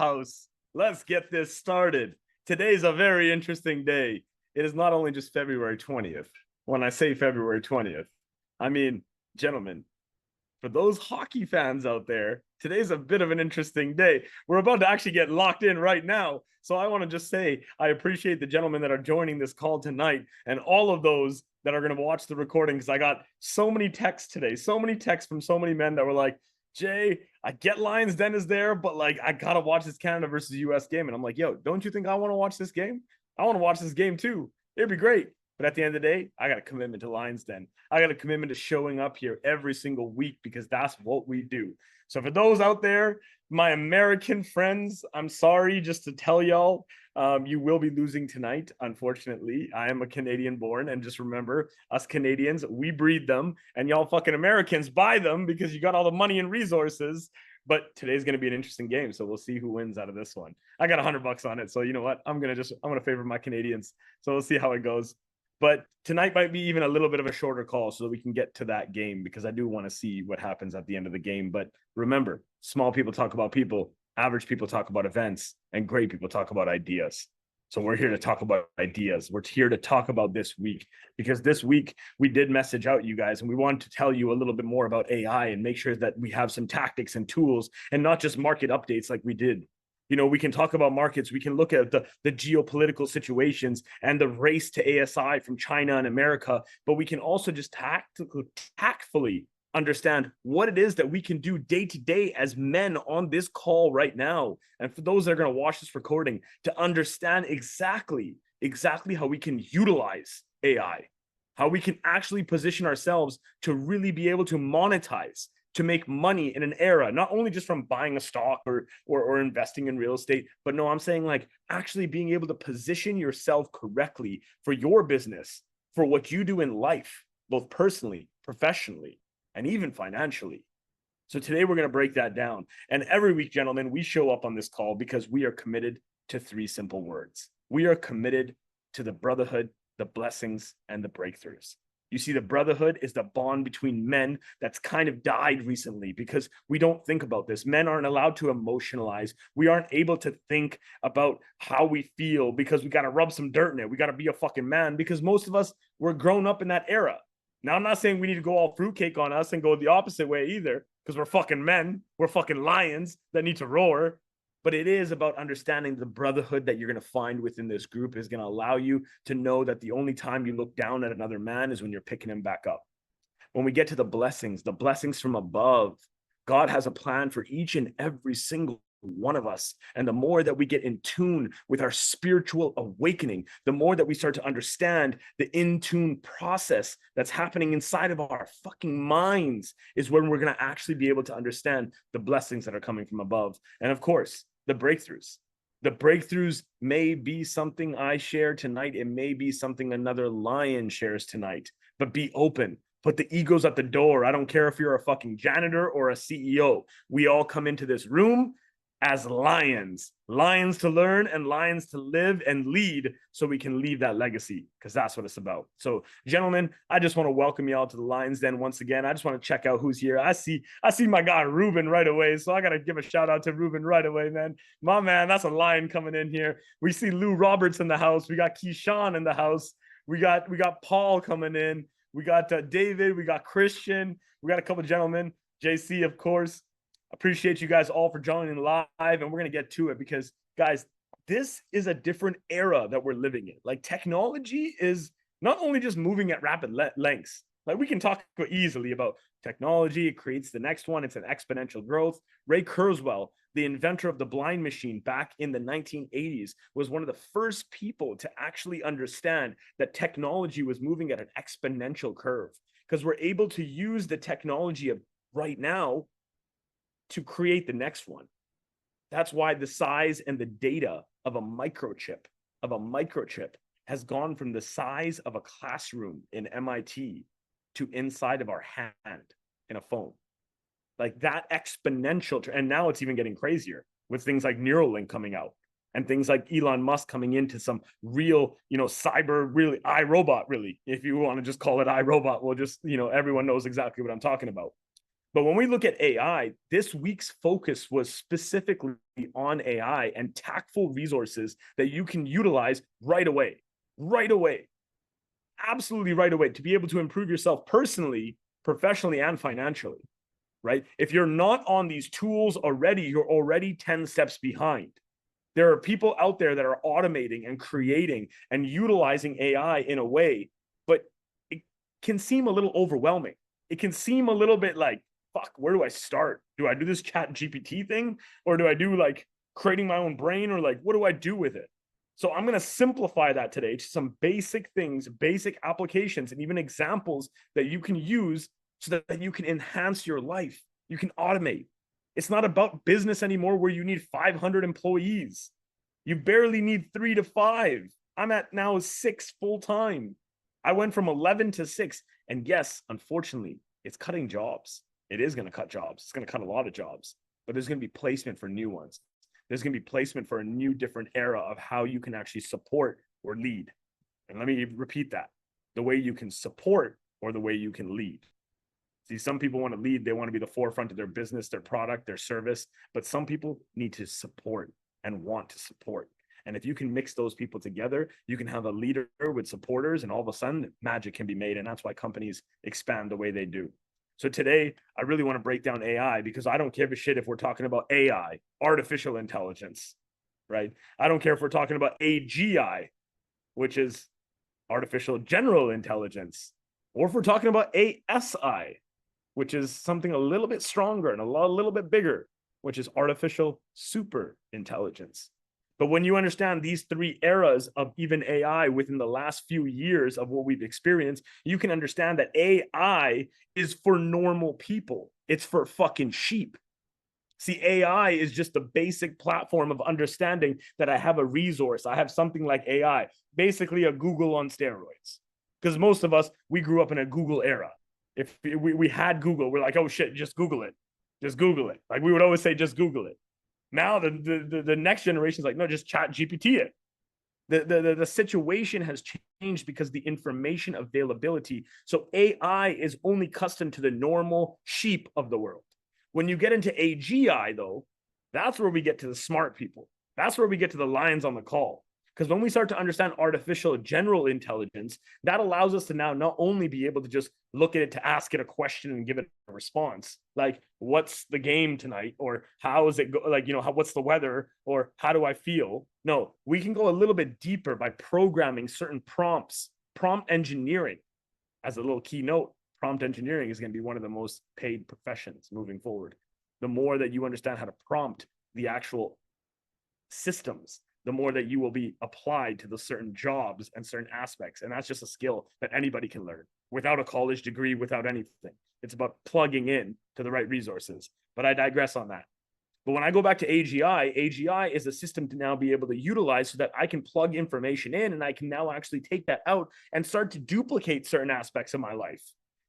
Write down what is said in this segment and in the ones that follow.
house. Let's get this started. Today's a very interesting day. It is not only just February 20th. When I say February 20th, I mean, gentlemen, for those hockey fans out there, today's a bit of an interesting day. We're about to actually get locked in right now. So I want to just say I appreciate the gentlemen that are joining this call tonight and all of those that are going to watch the recording, because I got so many texts today, so many texts from so many men that were like, Jay, I get Lions Den is there, but like I gotta watch this Canada versus US game. And I'm like, yo, don't you think I want to watch this game? I want to watch this game too. It'd be great. But at the end of the day, I got a commitment to Lions Den. I got a commitment to showing up here every single week because that's what we do. So for those out there, my American friends, I'm sorry just to tell y'all, you will be losing tonight. Unfortunately, I am a Canadian born. And just remember, us Canadians, we breed them, and y'all fucking Americans buy them because you got all the money and resources. But today's going to be an interesting game. So we'll see who wins out of this one. I got $100 on it. So you know what? I'm going to favor my Canadians. So we'll see how it goes. But tonight might be even a little bit of a shorter call so that we can get to that game, because I do want to see what happens at the end of the game. But remember, small people talk about people, average people talk about events, and great people talk about ideas. So we're here to talk about ideas. We're here to talk about this week, because this week we did message out you guys and we wanted to tell you a little bit more about AI and make sure that we have some tactics and tools and not just market updates like we did. You know, we can talk about markets. We can look at the geopolitical situations and the race to ASI from China and America, but we can also just tactfully understand what it is that we can do day to day as men on this call right now. And for those that are going to watch this recording, to understand exactly how we can utilize AI, how we can actually position ourselves to really be able to monetize, to make money in an era, not only just from buying a stock or investing in real estate, but no, I'm saying like actually being able to position yourself correctly for your business, for what you do in life, both personally, professionally, and even financially. So today we're going to break that down. And every week, gentlemen, we show up on this call because we are committed to 3 simple words. We are committed to the brotherhood, the blessings, and the breakthroughs. You see, the brotherhood is the bond between men that's kind of died recently because we don't think about this. Men aren't allowed to emotionalize. We aren't able to think about how we feel because we got to rub some dirt in it. We got to be a fucking man because most of us were grown up in that era. Now, I'm not saying we need to go all fruitcake on us and go the opposite way either, because we're fucking men. We're fucking lions that need to roar. But it is about understanding the brotherhood that you're going to find within this group is going to allow you to know that the only time you look down at another man is when you're picking him back up. When we get to the blessings from above, God has a plan for each and every single one of us. And the more that we get in tune with our spiritual awakening, the more that we start to understand the in tune process that's happening inside of our fucking minds is when we're going to actually be able to understand the blessings that are coming from above. And of course, the breakthroughs. The breakthroughs may be something I share tonight. It may be something another lion shares tonight, but be open. Put the egos at the door. I don't care if you're a fucking janitor or a CEO. We all come into this room as lions to learn and lions to live and lead so we can leave that legacy, because that's what it's about. So gentlemen, I just want to welcome y'all to the Lions Den once again. I just want to check out who's here. I see my guy Ruben right away, so I got to give a shout out to Ruben right away, man. My man, that's a lion coming in here. We see Lou Roberts in the house. We got Keyshawn in the house. We got Paul coming in. We got David. We got Christian. We got a couple of gentlemen. JC, of course. Appreciate you guys all for joining live, and we're going to get to it because, guys, this is a different era that we're living in. Like, technology is not only just moving at rapid lengths. Like, we can talk easily about technology. It creates the next one. It's an exponential growth. Ray Kurzweil, the inventor of the blind machine back in the 1980s, was one of the first people to actually understand that technology was moving at an exponential curve, because we're able to use the technology of right now to create the next one. That's why the size and the data of a microchip has gone from the size of a classroom in MIT to inside of our hand in a phone. Like that exponential, and now it's even getting crazier with things like Neuralink coming out and things like Elon Musk coming into some real, cyber, really iRobot, really, if you want to just call it iRobot, we'll just, everyone knows exactly what I'm talking about. But when we look at AI, this week's focus was specifically on AI and tactful resources that you can utilize right away, absolutely right away, to be able to improve yourself personally, professionally, and financially, right? If you're not on these tools already, you're already 10 steps behind. There are people out there that are automating and creating and utilizing AI in a way, but it can seem a little overwhelming. It can seem a little bit like, fuck, where do I start? Do I do this chat GPT thing? Or do I do like creating my own brain? Or like, what do I do with it? So I'm going to simplify that today to some basic things, basic applications, and even examples that you can use so that you can enhance your life. You can automate. It's not about business anymore where you need 500 employees. You barely need 3 to 5. I'm at now 6 full time. I went from 11 to 6. And yes, unfortunately, it's cutting jobs. It is going to cut jobs. It's going to cut a lot of jobs, but there's going to be placement for new ones. There's going to be placement for a new, different era of how you can actually support or lead. And let me repeat that: the way you can support or the way you can lead. See, some people want to lead. They want to be the forefront of their business, their product, their service, but some people need to support and want to support. And if you can mix those people together, you can have a leader with supporters, and all of a sudden magic can be made. And that's why companies expand the way they do. So today, I really want to break down AI, because I don't give a shit if we're talking about AI, artificial intelligence, right? I don't care if we're talking about AGI, which is artificial general intelligence, or if we're talking about ASI, which is something a little bit stronger and a little bit bigger, which is artificial super intelligence. But when you understand these 3 eras of even AI within the last few years of what we've experienced, you can understand that AI is for normal people. It's for fucking sheep. See, AI is just the basic platform of understanding that I have a resource. I have something like AI, basically a Google on steroids. Because most of us, we grew up in a Google era. If we had Google, we're like, oh shit, just Google it. Just Google it. Like we would always say, just Google it. Now the next generation is like, no, just chat GPT it. The situation has changed because the information availability. So AI is only custom to the normal sheep of the world. When you get into AGI, though, that's where we get to the smart people. That's where we get to the lions on the call. Because when we start to understand artificial general intelligence, that allows us to now not only be able to just look at it, to ask it a question and give it a response, like what's the game tonight, or how is it go, like, you know, what's the weather, or how do I feel? No, we can go a little bit deeper by programming certain prompts. Prompt engineering, as a little keynote, prompt engineering is going to be one of the most paid professions moving forward. The more that you understand how to prompt the actual systems, the more that you will be applied to the certain jobs and certain aspects. And that's just a skill that anybody can learn without a college degree, without anything. It's about plugging in to the right resources. But I digress on that. But when I go back to AGI, AGI is a system to now be able to utilize so that I can plug information in, and I can now actually take that out and start to duplicate certain aspects of my life.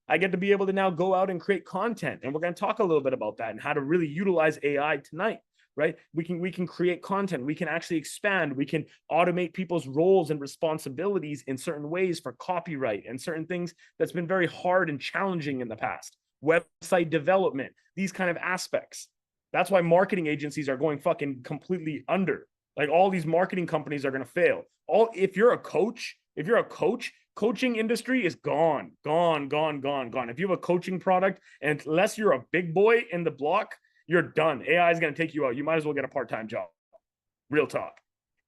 I get to be able to now go out and create content. And we're going to talk a little bit about that and how to really utilize AI tonight. Right? We can create content. We can actually expand. We can automate people's roles and responsibilities in certain ways for copyright and certain things that's been very hard and challenging in the past. Website development, these kind of aspects. That's why marketing agencies are going fucking completely under. Like all these marketing companies are going to fail. If you're a coach, coaching industry is gone. If you have a coaching product, and unless you're a big boy in the block, you're done. AI is going to take you out. You might as well get a part-time job. Real talk.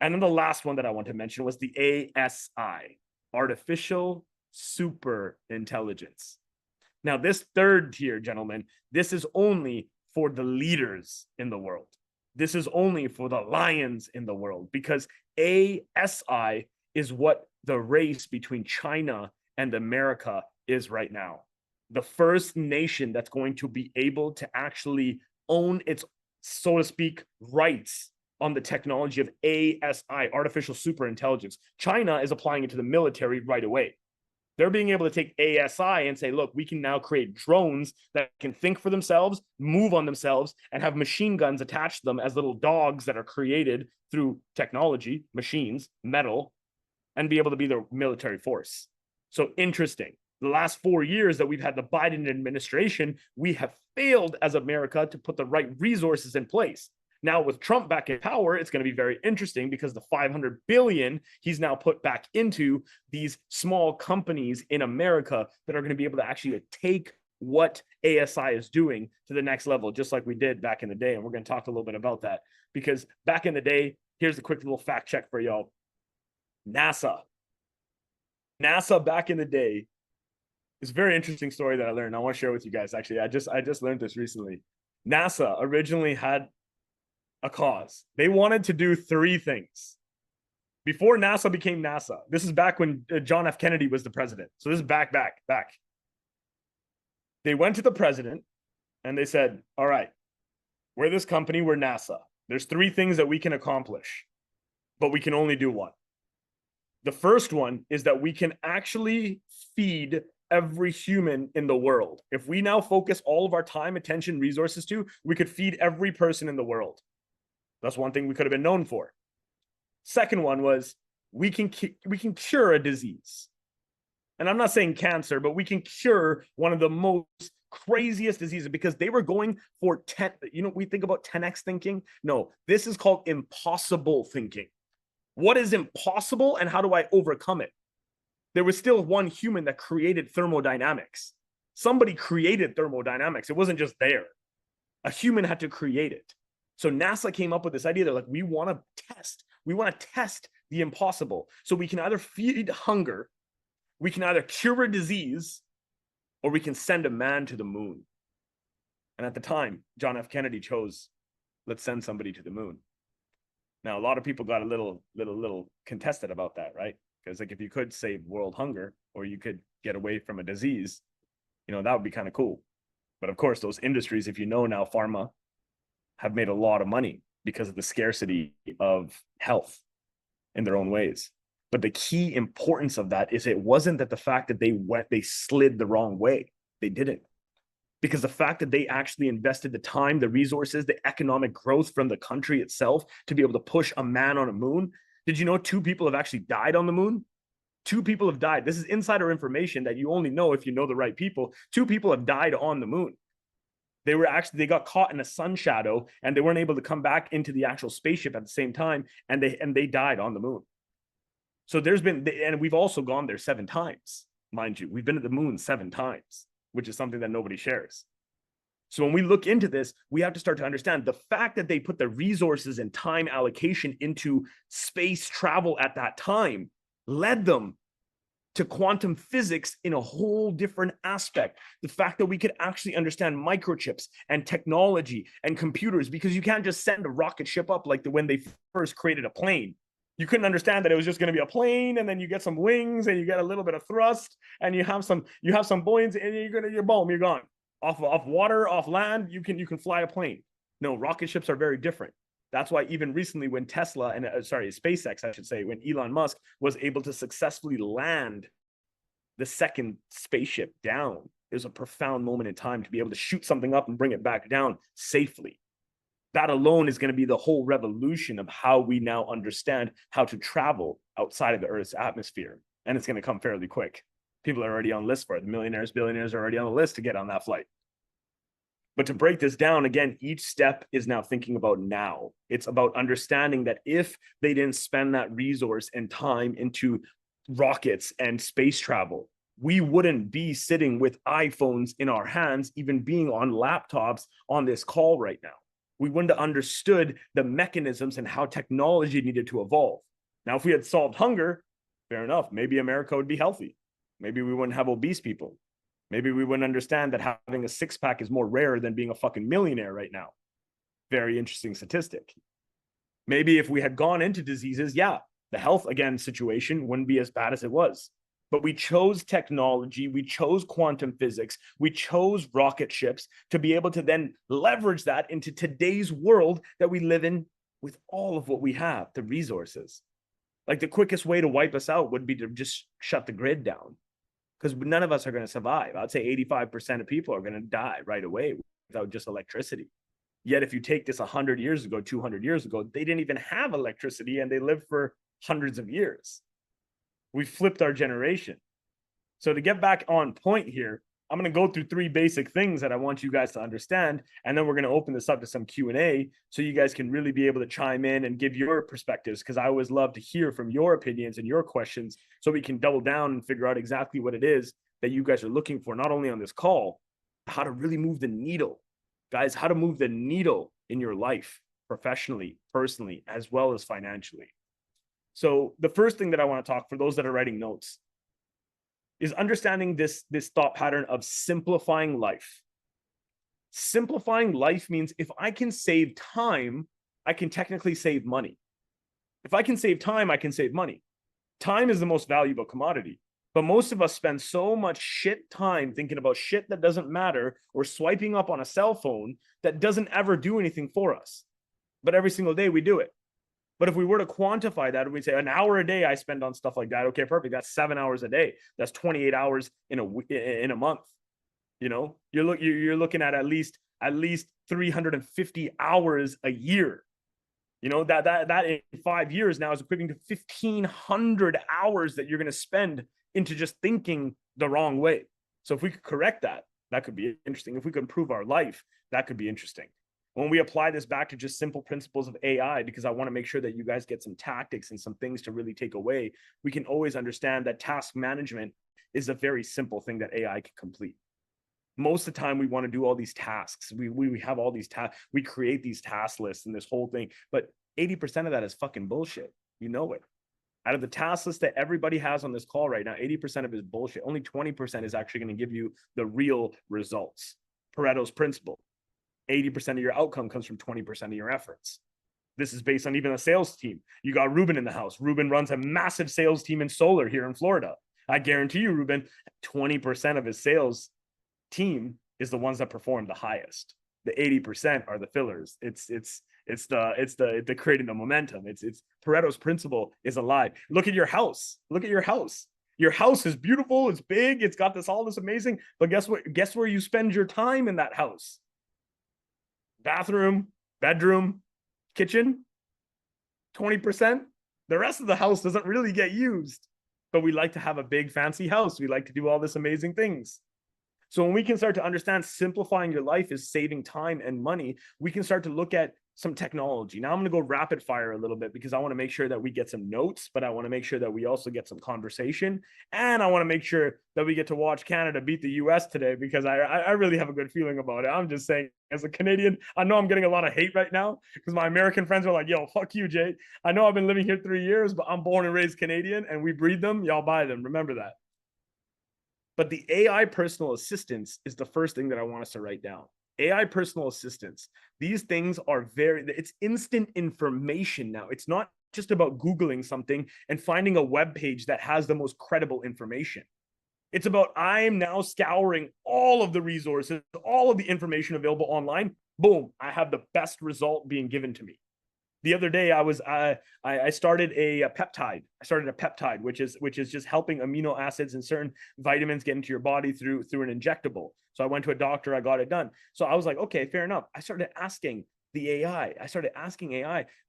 And then the last one that I want to mention was the ASI, artificial super intelligence. Now, this third tier, gentlemen, this is only for the leaders in the world. This is only for the lions in the world, because ASI is what the race between China and America is right now. The first nation that's going to be able to actually own its, so to speak, rights on the technology of ASI, artificial super intelligence. China is applying it to the military right away. They're being able to take ASI and say, look, we can now create drones that can think for themselves, move on themselves, and have machine guns attached to them as little dogs that are created through technology, machines, metal, and be able to be their military force. So interesting. The last 4 years that we've had the Biden administration, we have failed as America to put the right resources in place. Now with Trump back in power, it's going to be very interesting because the 500 billion he's now put back into these small companies in America that are going to be able to actually take what ASI is doing to the next level, just like we did back in the day. And we're going to talk a little bit about that because back in the day, here's a quick little fact check for y'all. NASA back in the day, it's a very interesting story that I learned. I want to share with you guys. Actually, I just learned this recently. NASA originally had a cause. They wanted to do 3 things. Before NASA became NASA, this is back when John F. Kennedy was the president. So this is back. They went to the president and they said, all right, we're this company, we're NASA. There's 3 things that we can accomplish, but we can only do 1. The first one is that we can actually feed every human in the world. If we now focus all of our time, attention, resources to, we could feed every person in the world. That's one thing we could have been known for. Second one was we can cure a disease. And I'm not saying cancer, but we can cure one of the most craziest diseases because they were going for 10, we think about 10x thinking. No, this is called impossible thinking. What is impossible and how do I overcome it? There was still one human that created thermodynamics. Somebody created thermodynamics. It wasn't just there. A human had to create it. So NASA came up with this idea. They're like, we want to test the impossible. So we can either feed hunger, we can either cure a disease, or we can send a man to the moon. And at the time, John F. Kennedy chose, let's send somebody to the moon. Now, a lot of people got a little contested about that, right? Because like if you could save world hunger, or you could get away from a disease, that would be kind of cool. But of course, those industries, if you know now, pharma, have made a lot of money because of the scarcity of health in their own ways. But the key importance of that is it wasn't that the fact that they slid the wrong way. They didn't. Because the fact that they actually invested the time, the resources, the economic growth from the country itself to be able to push a man on a moon. Did you know 2 people have actually died on the moon? 2 people have died. This is insider information that you only know if you know the right people. 2 people have died on the moon. They got caught in a sun shadow and they weren't able to come back into the actual spaceship at the same time. And they died on the moon. So and we've also gone there 7 times, mind you. We've been at the moon 7 times, which is something that nobody shares. So when we look into this, we have to start to understand the fact that they put the resources and time allocation into space travel at that time led them to quantum physics in a whole different aspect. The fact that we could actually understand microchips and technology and computers, because you can't just send a rocket ship up like when they first created a plane. You couldn't understand that it was just going to be a plane, and then you get some wings and you get a little bit of thrust and you have some buoyancy and you're gone. Off water, off land, you can fly a plane. No, rocket ships are very different. That's why even recently when SpaceX, I should say, when Elon Musk was able to successfully land the second spaceship down, it was a profound moment in time to be able to shoot something up and bring it back down safely. That alone is going to be the whole revolution of how we now understand how to travel outside of the Earth's atmosphere. And it's going to come fairly quick. People are already on lists for it. The millionaires, billionaires are already on the list to get on that flight. But to break this down, again, each step is now thinking about now. It's about understanding that if they didn't spend that resource and time into rockets and space travel, we wouldn't be sitting with iPhones in our hands, even being on laptops on this call right now. We wouldn't have understood the mechanisms and how technology needed to evolve. Now, if we had solved hunger, fair enough, maybe America would be healthy. Maybe we wouldn't have obese people. Maybe we wouldn't understand that having a 6-pack is more rare than being a fucking millionaire right now. Very interesting statistic. Maybe if we had gone into diseases, the health, again, situation wouldn't be as bad as it was. But we chose technology, we chose quantum physics, we chose rocket ships to be able to then leverage that into today's world that we live in with all of what we have, the resources. Like the quickest way to wipe us out would be to just shut the grid down, because none of us are going to survive. I'd say 85% of people are going to die right away without just electricity. Yet if you take this 100 years ago, 200 years ago, they didn't even have electricity and they lived for hundreds of years. We flipped our generation. So to get back on point here, I'm going to go through 3 basic things that I want you guys to understand, and then we're going to open this up to some Q&A so you guys can really be able to chime in and give your perspectives, because I always love to hear from your opinions and your questions so we can double down and figure out exactly what it is that you guys are looking for, not only on this call, how to really move the needle. Guys, how to move the needle in your life, professionally, personally, as well as financially. So the first thing that I want to talk, for those that are writing notes, is understanding this thought pattern of simplifying life. Simplifying life means if I can save time, I can technically save money. If I can save time, I can save money. Time is the most valuable commodity. But most of us spend so much shit time thinking about shit that doesn't matter, or swiping up on a cell phone that doesn't ever do anything for us. But every single day we do it. But if we were to quantify that, and we say an hour a day I spend on stuff like that, okay, perfect. That's 7 hours a day. That's 28 hours in a month. You know, you're looking at least 350 hours a year. You know, that in 5 years now is equivalent to 1,500 hours that you're going to spend into just thinking the wrong way. So if we could correct that, that could be interesting. If we could improve our life, that could be interesting. When we apply this back to just simple principles of AI, because I want to make sure that you guys get some tactics and some things to really take away, we can always understand that task management is a very simple thing that AI can complete. Most of the time we want to do all these tasks. We have all these tasks. We create these task lists and this whole thing, but 80% of that is fucking bullshit. You know it. Out of the task list that everybody has on this call right now, 80% of it is bullshit. Only 20% is actually going to give you the real results. Pareto's principle. 80% of your outcome comes from 20% of your efforts. This is based on even a sales team. You got Ruben in the house. Ruben runs a massive sales team in solar here in Florida. I guarantee you, Ruben, 20% of his sales team is the ones that perform the highest. The 80% are the fillers. It's the creating the momentum. It's Pareto's principle is alive. Look at your house. Look at your house. Your house is beautiful. It's big. It's got all this amazing. But guess what? Guess where you spend your time in that house? Bathroom, bedroom, kitchen. 20%. The rest of the house doesn't really get used. But we like to have a big fancy house. We like to do all this amazing things. So when we can start to understand simplifying your life is saving time and money, we can start to look at some technology. Now I'm going to go rapid fire a little bit because I want to make sure that we get some notes, but I want to make sure that we also get some conversation. And I want to make sure that we get to watch Canada beat the US today, because I really have a good feeling about it. I'm just saying, as a Canadian, I know I'm getting a lot of hate right now because my American friends are like, yo, fuck you, Jay. I know I've been living here 3 years, but I'm born and raised Canadian and we breed them. Y'all buy them. Remember that. But the AI personal assistants is the first thing that I want us to write down. AI personal assistants. These things are it's instant information now. It's not just about Googling something and finding a web page that has the most credible information. It's about, I'm now scouring all of the resources, all of the information available online. Boom, I have the best result being given to me. The other day, I started a peptide. I started a peptide, which is just helping amino acids and certain vitamins get into your body through an injectable. So I went to a doctor, I got it done. So I was like, okay, fair enough. I started asking the AI.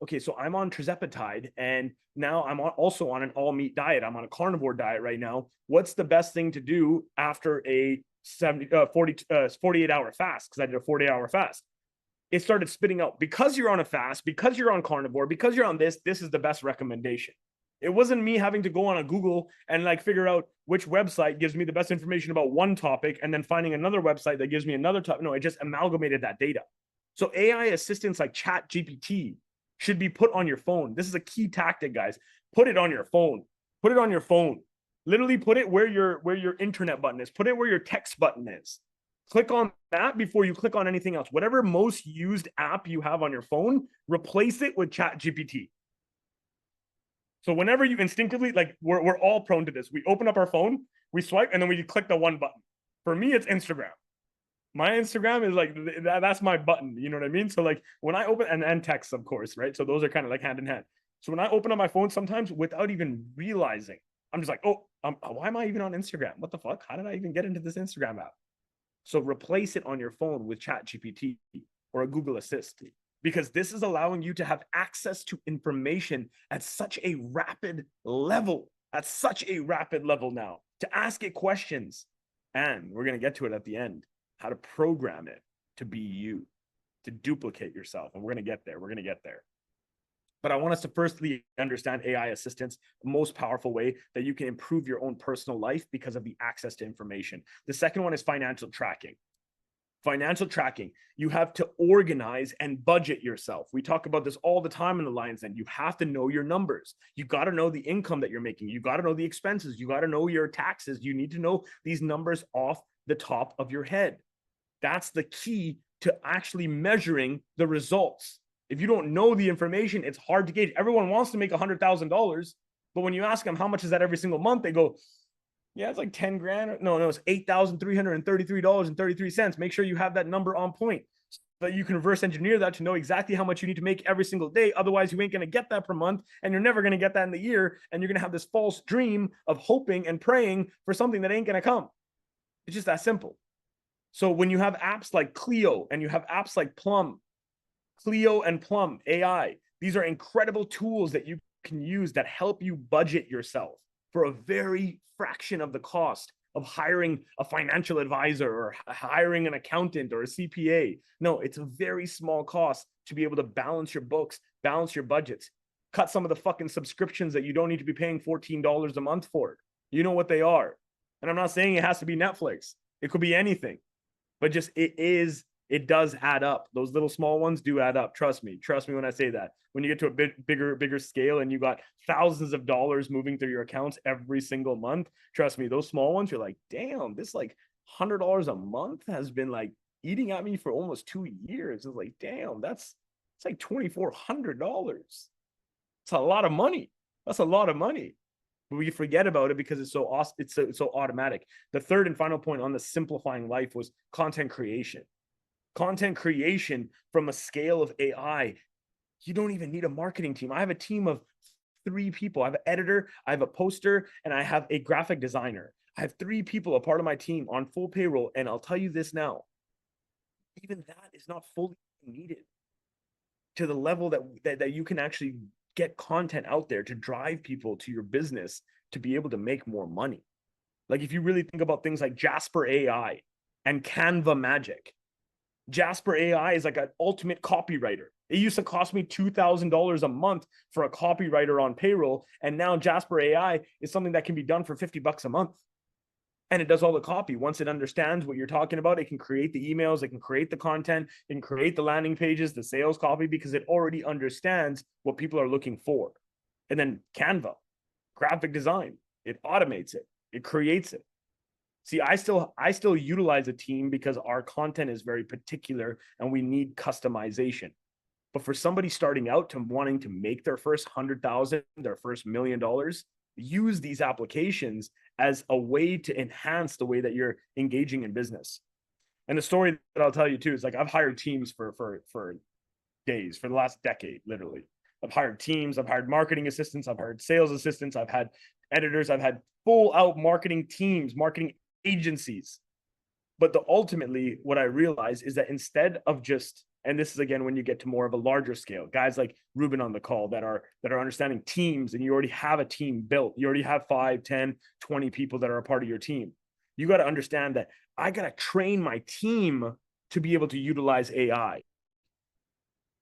Okay, so I'm on tirzepatide, and now I'm also on an all meat diet. I'm on a carnivore diet right now. What's the best thing to do after a 48-hour fast? Because I did a 40-hour fast. It started spitting out, because you're on a fast, because you're on carnivore, because you're on this is the best recommendation. It wasn't me having to go on a Google and like figure out which website gives me the best information about one topic and then finding another website that gives me another topic. No, it just amalgamated that data. So AI assistants like ChatGPT should be put on your phone. This is a key tactic, guys. Put it on your phone. Put it on your phone. Literally put it where your internet button is. Put it where your text button is. Click on that before you click on anything else. Whatever most used app you have on your phone, replace it with ChatGPT. So whenever you instinctively, like we're all prone to this. We open up our phone, we swipe, and then we click the one button. For me, it's Instagram. My Instagram is like, that's my button. You know what I mean? So like when I open, and text, of course, right? So those are kind of like hand in hand. So when I open up my phone, sometimes without even realizing, I'm just like, oh, why am I even on Instagram? What the fuck? How did I even get into this Instagram app? So replace it on your phone with ChatGPT or a Google Assist, because this is allowing you to have access to information at such a rapid level. at such a rapid level now to ask it questions. And we're going to get to it at the end, how to program it to be you, to duplicate yourself. And we're going to get there. We're going to get there. But I want us to firstly understand AI assistance, the most powerful way that you can improve your own personal life because of the access to information. The second one is financial tracking. Financial tracking, you have to organize and budget yourself. We talk about this all the time in the Lions Den. You have to know your numbers. You got to know the income that you're making. You got to know the expenses. You got to know your taxes. You need to know these numbers off the top of your head. That's the key to actually measuring the results. If you don't know the information, it's hard to gauge. Everyone wants to make $100,000, but when you ask them how much is that every single month, they go, yeah, it's like 10 grand. No, it's $8,333.33. Make sure you have that number on point so that you can reverse engineer that to know exactly how much you need to make every single day. Otherwise, you ain't going to get that per month, and you're never going to get that in the year. And you're going to have this false dream of hoping and praying for something that ain't going to come. It's just that simple. So when you have apps like Clio and you have apps like Plum, Clio and Plum AI, these are incredible tools that you can use that help you budget yourself for a very fraction of the cost of hiring a financial advisor or hiring an accountant or a CPA. No, it's a very small cost to be able to balance your books, balance your budgets, cut some of the fucking subscriptions that you don't need to be paying $14 a month for. You know what they are. And I'm not saying it has to be Netflix. It could be anything, but just it does add up. Those little small ones do add up. Trust me when I say that. When you get to a bit bigger scale and you got thousands of dollars moving through your accounts every single month, trust me, those small ones, you're like, damn, this like $100 a month has been like eating at me for almost 2 years. It's like, damn, it's like $2,400. It's a lot of money. That's a lot of money. But we forget about it because it's so awesome. It's so automatic. The third and final point on the simplifying life was content creation. Content creation from a scale of AI, you don't even need a marketing team. I have a team of 3 people. I have an editor, I have a poster, and I have a graphic designer. I have 3 people, a part of my team on full payroll. And I'll tell you this now, even that is not fully needed to the level that you can actually get content out there to drive people to your business to be able to make more money. Like if you really think about things like Jasper AI and Canva Magic, Jasper AI is like an ultimate copywriter. It used to cost me $2,000 a month for a copywriter on payroll. And now Jasper AI is something that can be done for $50 a month. And it does all the copy. Once it understands what you're talking about, it can create the emails, it can create the content, it can create the landing pages, the sales copy, because it already understands what people are looking for. And then Canva, graphic design, it automates it, it creates it. See, I still utilize a team because our content is very particular and we need customization. But for somebody starting out to wanting to make their first 100,000, their first $1 million, use these applications as a way to enhance the way that you're engaging in business. And the story that I'll tell you too is like I've hired teams for days, for the last decade, literally. I've hired teams, I've hired marketing assistants, I've hired sales assistants, I've had editors, I've had full out marketing teams, marketing agencies. But ultimately what I realized is that instead of just, and this is again when you get to more of a larger scale, guys like Ruben on the call that are understanding teams, and you already have a team built, you already have 5, 10, 20 people that are a part of your team. You got to understand that I got to train my team to be able to utilize AI.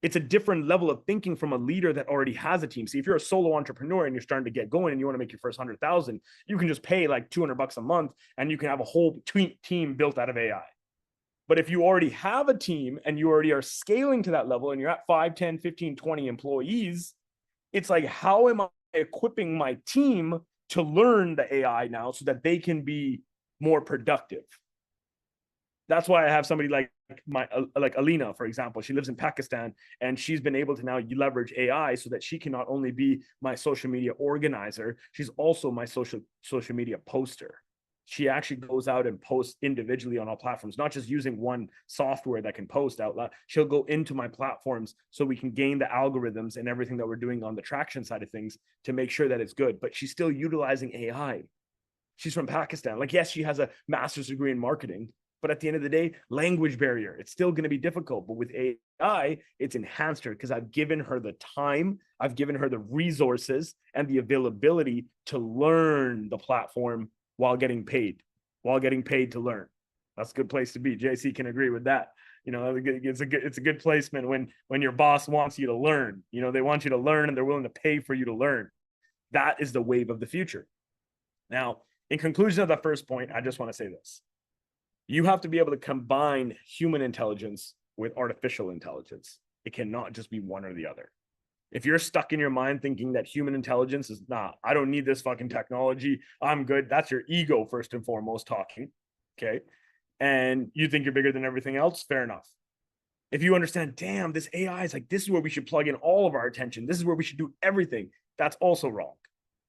It's a different level of thinking from a leader that already has a team. See, if you're a solo entrepreneur and you're starting to get going and you want to make your first 100,000, you can just pay like $200 a month and you can have a whole team built out of AI. But if you already have a team and you already are scaling to that level and you're at 5, 10, 15, 20 employees, it's like, how am I equipping my team to learn the AI now so that they can be more productive? That's why I have somebody like Alina, for example. She lives in Pakistan, and she's been able to now leverage AI so that she can not only be my social media organizer, she's also my social media poster. She actually goes out and posts individually on all platforms, not just using one software that can post out loud. She'll go into my platforms so we can gain the algorithms and everything that we're doing on the traction side of things to make sure that it's good. But she's still utilizing AI. She's from Pakistan. Like, yes, she has a master's degree in marketing, But at the end of the day, language barrier, it's still going to be difficult. But with AI, it's enhanced her because I've given her the time, I've given her the resources and the availability to learn the platform while getting paid to learn. That's a good place to be. JC can agree with that. You know, it's a good placement when your boss wants you to learn. You know, they want you to learn and they're willing to pay for you to learn. That is the wave of the future. Now, in conclusion of that first point, I just want to say this. You have to be able to combine human intelligence with artificial intelligence. It cannot just be one or the other. If you're stuck in your mind thinking that human intelligence is, nah, I don't need this fucking technology, I'm good. That's your ego first and foremost talking, okay? And you think you're bigger than everything else, fair enough. If you understand, damn, this AI is like, this is where we should plug in all of our attention. This is where we should do everything. That's also wrong.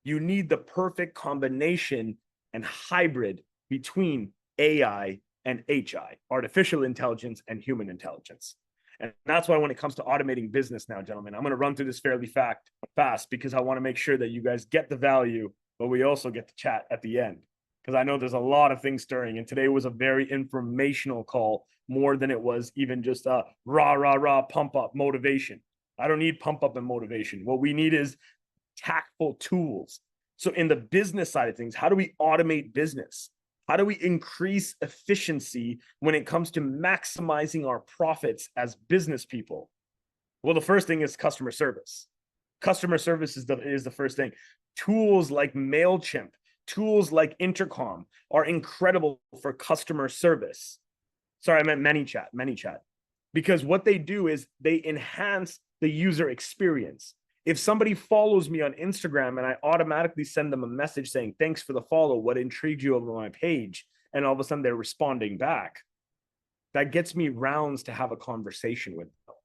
You need the perfect combination and hybrid between AI and HI, artificial intelligence and human intelligence. And that's why when it comes to automating business now, gentlemen, I'm going to run through this fairly fast because I want to make sure that you guys get the value, but we also get to chat at the end because I know there's a lot of things stirring. And today was a very informational call more than it was even just a rah, pump up motivation. I don't need pump up and motivation. What we need is tactful tools. So in the business side of things, how do we automate business? How do we increase efficiency when it comes to maximizing our profits as business people? Well, the first thing is customer service. Customer service is the first thing. Tools like MailChimp, tools like Intercom are incredible for customer service. Sorry, I meant ManyChat. Because what they do is they enhance the user experience. If somebody follows me on Instagram and I automatically send them a message saying, thanks for the follow, what intrigued you over my page? And all of a sudden they're responding back. That gets me rounds to have a conversation with them.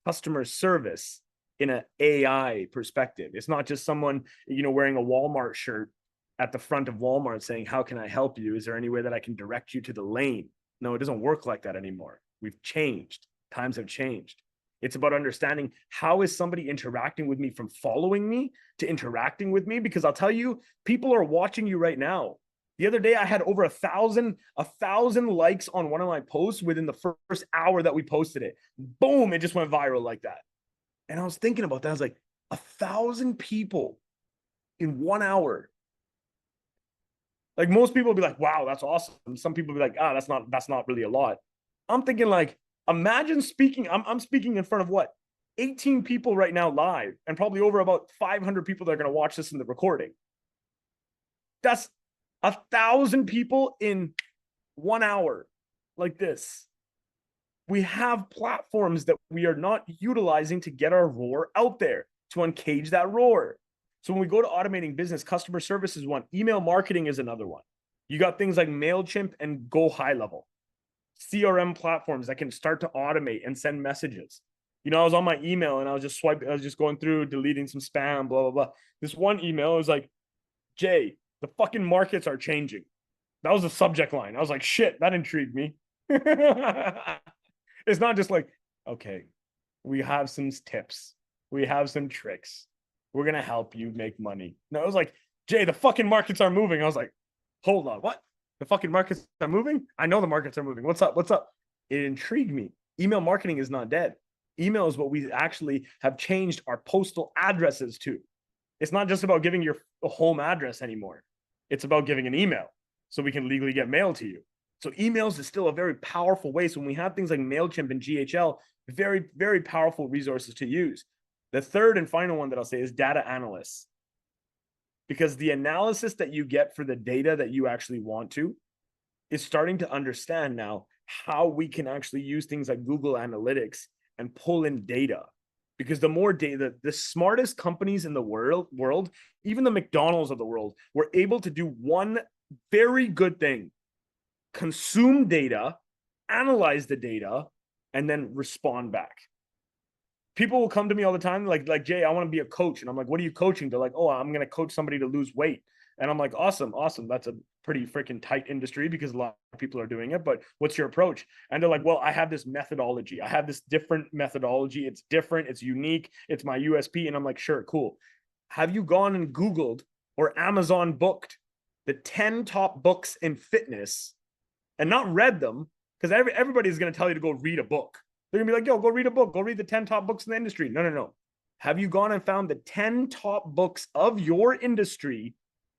Customer service in an AI perspective. It's not just someone, you know, wearing a Walmart shirt at the front of Walmart saying, how can I help you? Is there any way that I can direct you to the lane? No, it doesn't work like that anymore. We've changed. Times have changed. It's about understanding how is somebody interacting with me from following me to interacting with me, because I'll tell you, people are watching you right now. The other day, I had over 1,000 likes on one of my posts within the first hour that we posted it. Boom, it just went viral like that. And I was thinking about that. I was like, 1,000 people in 1 hour. Like most people will be like, wow, that's awesome. Some people will be like, that's not really a lot. I'm thinking like, imagine speaking, I'm speaking in front of what? 18 people right now live, and probably over about 500 people that are going to watch this in the recording. That's 1,000 people in 1 hour like this. We have platforms that we are not utilizing to get our roar out there, to uncage that roar. So when we go to automating business, customer service is one. Email marketing is another one. You got things like MailChimp and Go High Level. CRM platforms that can start to automate and send messages. You know, I was on my email and I was just going through, deleting some spam, blah, blah, blah. This one email was like, Jay, the fucking markets are changing. That was the subject line. I was like, shit, that intrigued me. It's not just like, okay, we have some tips. We have some tricks. We're going to help you make money. No, it was like, Jay, the fucking markets are moving. I was like, hold on, what? The fucking markets are moving? I know the markets are moving. What's up? What's up? It intrigued me. Email marketing is not dead. Email is what we actually have changed our postal addresses to. It's not just about giving your home address anymore. It's about giving an email so we can legally get mail to you. So emails is still a very powerful way. So when we have things like MailChimp and GHL, very, very powerful resources to use. The third and final one that I'll say is data analysts. Because the analysis that you get for the data that you actually want to is starting to understand now how we can actually use things like Google Analytics and pull in data. Because the more data, the smartest companies in the world, even the McDonald's of the world, were able to do one very good thing: consume data, analyze the data, and then respond back. People will come to me all the time like Jay, I want to be a coach. And I'm like, what are you coaching? They're like, oh, I'm going to coach somebody to lose weight. And I'm like, awesome. That's a pretty freaking tight industry because a lot of people are doing it. But what's your approach? And they're like, well, I have this methodology. I have this different methodology. It's different. It's unique. It's my USP. And I'm like, sure, cool. Have you gone and Googled or Amazon booked the 10 top books in fitness and not read them, because everybody's going to tell you to go read a book. They're going to be like, yo, go read a book. Go read the 10 top books in the industry. No, no, no. Have you gone and found the 10 top books of your industry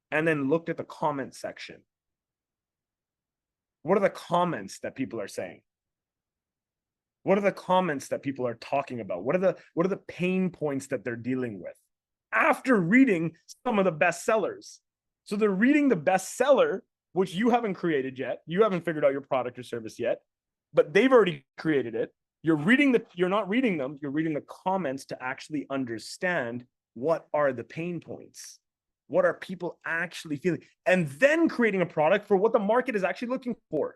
and then looked at the comment section? What are the comments that people are saying? What are the comments that people are talking about? What are the pain points that they're dealing with after reading some of the bestsellers? So they're reading the bestseller, which you haven't created yet. You haven't figured out your product or service yet, but they've already created it. You're not reading them. You're reading the comments to actually understand what are the pain points. What are people actually feeling? And then creating a product for what the market is actually looking for.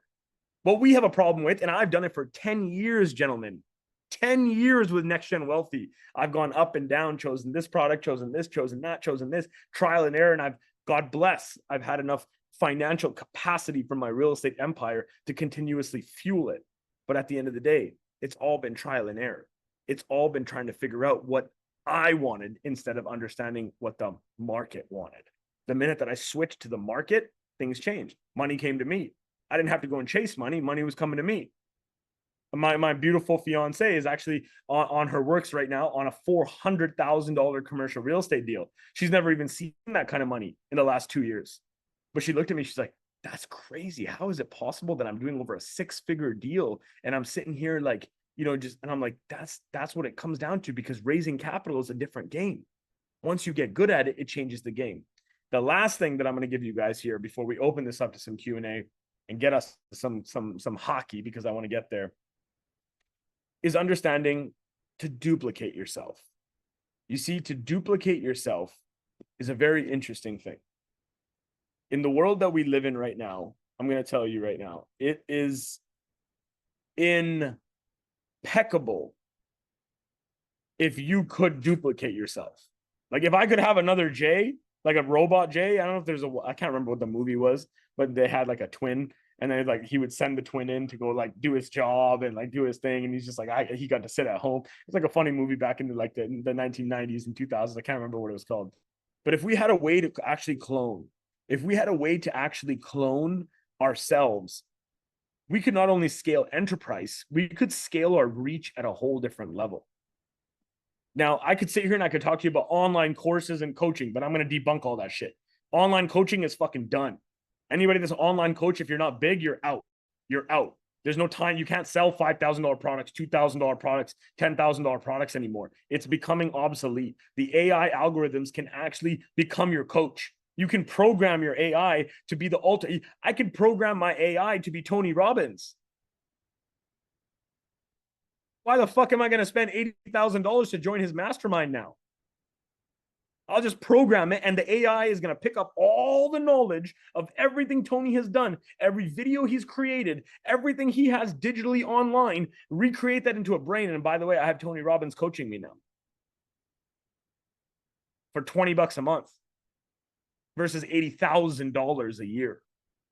What we have a problem with, and I've done it for 10 years, gentlemen, 10 years with Next Gen Wealthy. I've gone up and down, chosen this product, chosen this, chosen that, chosen this, trial and error. And God bless, I've had enough financial capacity from my real estate empire to continuously fuel it. But at the end of the day, it's all been trial and error. It's all been trying to figure out what I wanted instead of understanding what the market wanted. The minute that I switched to the market, things changed. Money came to me. I didn't have to go and chase money. Money was coming to me. My beautiful fiance is actually on her works right now on a $400,000 commercial real estate deal. She's never even seen that kind of money in the last 2 years. But she looked at me, she's like, that's crazy. How is it possible that I'm doing over a 6-figure deal and I'm sitting here like, and I'm like, that's what it comes down to, because raising capital is a different game. Once you get good at it, it changes the game. The last thing that I'm going to give you guys here before we open this up to some Q&A and get us some hockey, because I want to get there, is understanding to duplicate yourself. You see, to duplicate yourself is a very interesting thing. In the world that we live in right now, I'm going to tell you right now, it is impeccable if you could duplicate yourself. Like if I could have another Jay, like a robot Jay, I don't know if I can't remember what the movie was, but they had like a twin, and then like he would send the twin in to go like do his job and like do his thing, and he's just like he got to sit at home. It's like a funny movie back in the 1990s and 2000s. I can't remember what it was called. But if we had a way to actually clone ourselves, we could not only scale enterprise, we could scale our reach at a whole different level. Now, I could sit here and I could talk to you about online courses and coaching, but I'm going to debunk all that shit. Online coaching is fucking done. Anybody that's an online coach, if you're not big, you're out. You're out. There's no time. You can't sell $5,000 products, $2,000 products, $10,000 products anymore. It's becoming obsolete. The AI algorithms can actually become your coach. You can program your AI to be the ultimate. I could program my AI to be Tony Robbins. Why the fuck am I going to spend $80,000 to join his mastermind now? I'll just program it, and the AI is going to pick up all the knowledge of everything Tony has done, every video he's created, everything he has digitally online, recreate that into a brain. And by the way, I have Tony Robbins coaching me now for $20 a month versus $80,000 a year.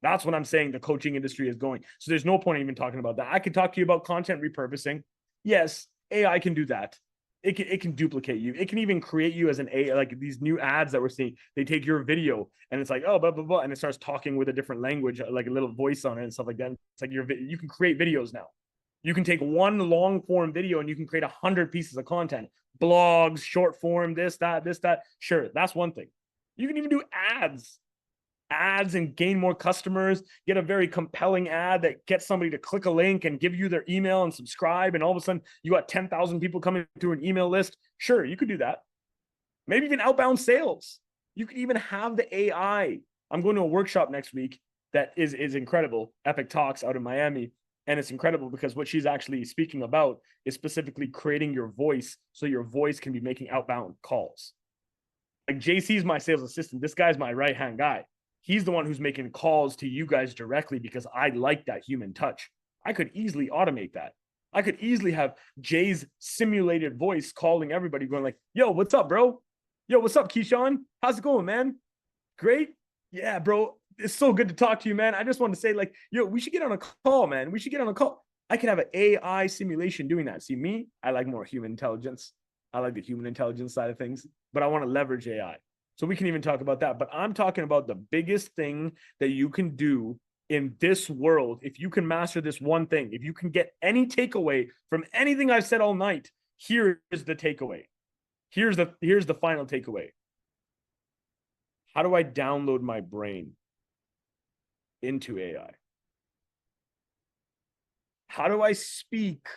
That's what I'm saying the coaching industry is going. So there's no point in even talking about that. I could talk to you about content repurposing. Yes, AI can do that. It can duplicate you. It can even create you as an AI, like these new ads that we're seeing. They take your video and it's like, oh, blah, blah, blah. And it starts talking with a different language, like a little voice on it and stuff like that. It's like you can create videos now. You can take one long form video and you can create 100 pieces of content, blogs, short form, this, that. Sure, that's one thing. You can even do ads and gain more customers, get a very compelling ad that gets somebody to click a link and give you their email and subscribe. And all of a sudden you got 10,000 people coming through an email list. Sure, you could do that. Maybe even outbound sales. You could even have the AI. I'm going to a workshop next week that is incredible. Epic Talks out in Miami. And it's incredible because what she's actually speaking about is specifically creating your voice so your voice can be making outbound calls. Like JC's my sales assistant. This guy's my right-hand guy. He's the one who's making calls to you guys directly because I like that human touch. I could easily automate that. I could easily have Jay's simulated voice calling everybody going like, yo, what's up, bro? Yo, what's up, Keyshawn? How's it going, man? Great. Yeah, bro. It's so good to talk to you, man. I just want to say like, yo, we should get on a call, man. We should get on a call. I could have an AI simulation doing that. See me, I like more human intelligence. I like the human intelligence side of things, but I want to leverage AI. So we can even talk about that. But I'm talking about the biggest thing that you can do in this world, if you can master this one thing, if you can get any takeaway from anything I've said all night, here is the takeaway. Here's the final takeaway. How do I download my brain into AI? How do I speak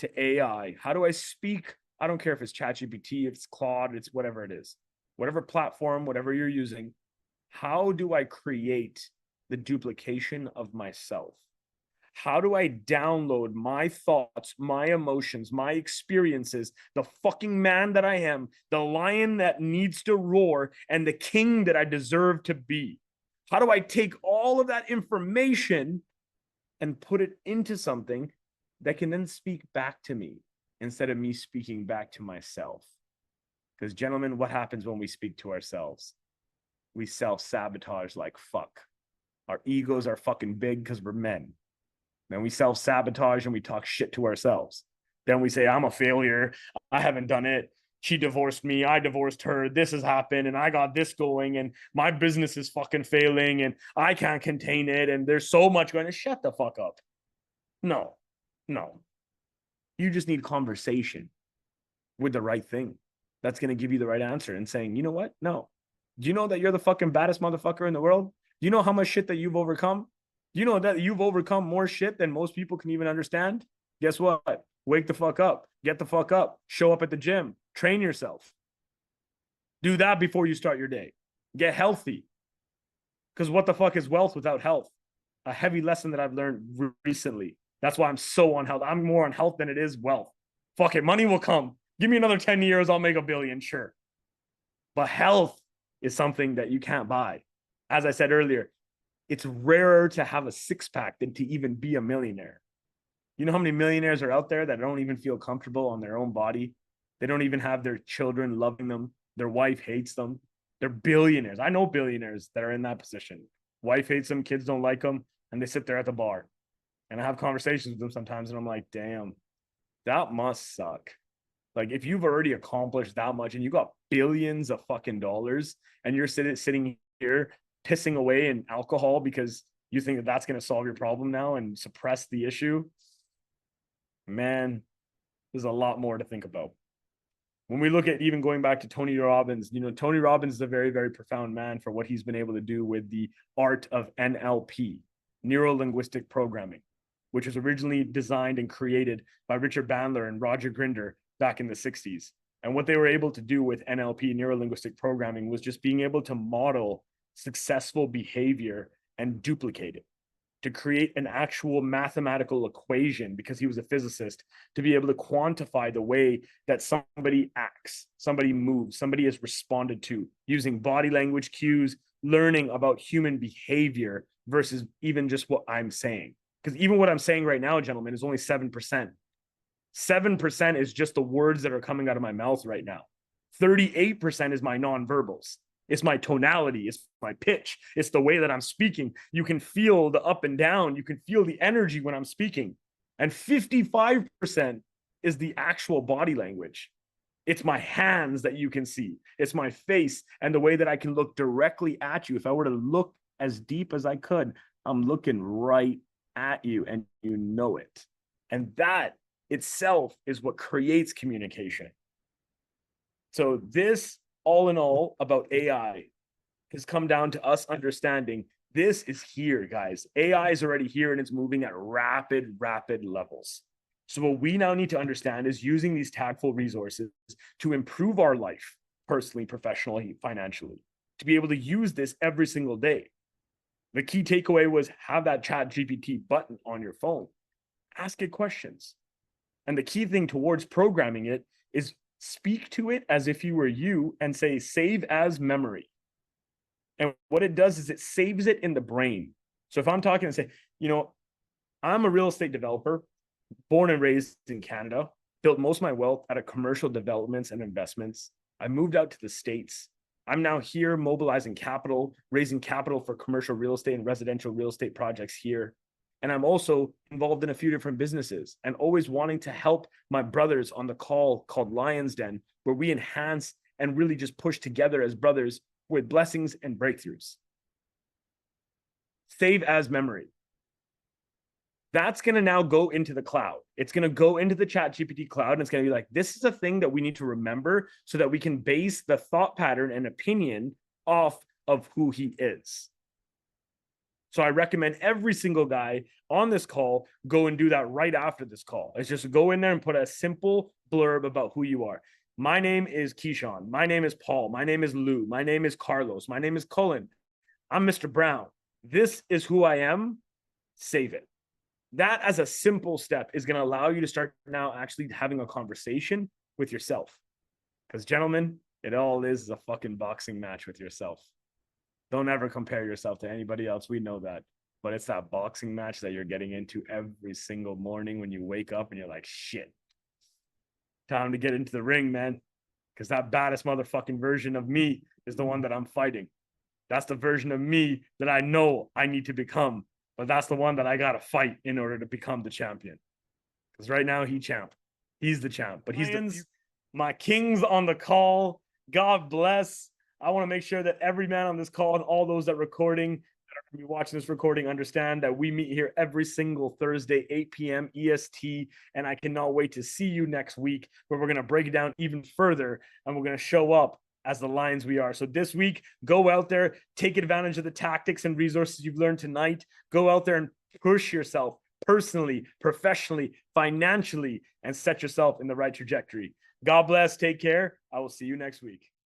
to AI? How do I speak? I don't care if it's ChatGPT, if it's Claude, it's whatever it is, whatever platform, whatever you're using. How do I create the duplication of myself? How do I download my thoughts, my emotions, my experiences, the fucking man that I am, the lion that needs to roar, and the king that I deserve to be? How do I take all of that information and put it into something that can then speak back to me instead of me speaking back to myself? Because, gentlemen, what happens when we speak to ourselves? We self-sabotage like fuck. Our egos are fucking big because we're men. Then we self-sabotage and we talk shit to ourselves. Then we say, I'm a failure. I haven't done it. She divorced me. I divorced her. This has happened. And I got this going. And my business is fucking failing. And I can't contain it. And there's so much going to shut the fuck up. No. You just need conversation with the right thing. That's going to give you the right answer and saying, you know what? No. Do you know that you're the fucking baddest motherfucker in the world? Do you know how much shit that you've overcome? Do you know that you've overcome more shit than most people can even understand? Guess what? Wake the fuck up. Get the fuck up. Show up at the gym. Train yourself. Do that before you start your day. Get healthy. Because what the fuck is wealth without health? A heavy lesson that I've learned recently. That's why I'm so on health. I'm more on health than it is wealth. Fuck it. Money will come. Give me another 10 years. I'll make $1 billion. Sure. But health is something that you can't buy. As I said earlier, it's rarer to have a six-pack than to even be a millionaire. You know how many millionaires are out there that don't even feel comfortable on their own body? They don't even have their children loving them. Their wife hates them. They're billionaires. I know billionaires that are in that position. Wife hates them, kids don't like them, and they sit there at the bar. And I have conversations with them sometimes, and I'm like, damn, that must suck. Like, if you've already accomplished that much and you got billions of fucking dollars and you're sitting here pissing away in alcohol because you think that that's going to solve your problem now and suppress the issue, man, there's a lot more to think about. When we look at even going back to Tony Robbins, you know, Tony Robbins is a very, very profound man for what he's been able to do with the art of NLP, neuro-linguistic programming, which was originally designed and created by Richard Bandler and Roger Grinder back in the 60s. And what they were able to do with NLP, neuro-linguistic programming, was just being able to model successful behavior and duplicate it, to create an actual mathematical equation, because he was a physicist, to be able to quantify the way that somebody acts, somebody moves, somebody is responded to, using body language cues, learning about human behavior versus even just what I'm saying. Because even what I'm saying right now, gentlemen, is only 7%. 7% is just the words that are coming out of my mouth right now. 38% is my nonverbals. It's my tonality. It's my pitch. It's the way that I'm speaking. You can feel the up and down. You can feel the energy when I'm speaking. And 55% is the actual body language. It's my hands that you can see. It's my face and the way that I can look directly at you. If I were to look as deep as I could, I'm looking right at you and you know it. And that itself is what creates communication. So this, all in all, about AI has come down to us understanding this is here, guys. AI is already here and it's moving at rapid levels. So what we now need to understand is using these tactful resources to improve our life, personally, professionally, financially, to be able to use this every single day. The key takeaway was have that ChatGPT button on your phone. Ask it questions. And the key thing towards programming it is speak to it as if you were you and say, save as memory. And what it does is it saves it in the brain. So if I'm talking and say, you know, I'm a real estate developer, born and raised in Canada, built most of my wealth out of commercial developments and investments. I moved out to the States. I'm now here mobilizing capital, raising capital for commercial real estate and residential real estate projects here. And I'm also involved in a few different businesses and always wanting to help my brothers on the call called Lion's Den, where we enhance and really just push together as brothers with blessings and breakthroughs. save as memory. That's going to now go into the cloud. It's going to go into the ChatGPT cloud, and it's going to be like, this is a thing that we need to remember so that we can base the thought pattern and opinion off of who he is. So I recommend every single guy on this call go and do that right after this call. It's just go in there and put a simple blurb about who you are. My name is Keyshawn. My name is Paul. My name is Lou. My name is Carlos. My name is Cullen. I'm Mr. Brown. This is who I am. Save it. That as a simple step is going to allow you to start now actually having a conversation with yourself. Because gentlemen, it all is a fucking boxing match with yourself. Don't ever compare yourself to anybody else. We know that. But it's that boxing match that you're getting into every single morning when you wake up and you're like, shit, time to get into the ring, man. Because that baddest motherfucking version of me is the one that I'm fighting. That's the version of me that I know I need to become. But that's the one that I got to fight in order to become the champion. Because right now, he's the champ. But he's my kings on the call. God bless. I want to make sure that every man on this call and all those that are recording, that are going to be watching this recording, understand that we meet here every single Thursday, 8 p.m. EST. And I cannot wait to see you next week, where we're going to break it down even further, and we're going to show up as the Lions we are. So this week, go out there, take advantage of the tactics and resources you've learned tonight. Go out there and push yourself personally, professionally, financially, and set yourself in the right trajectory. God bless. Take care. I will see you next week.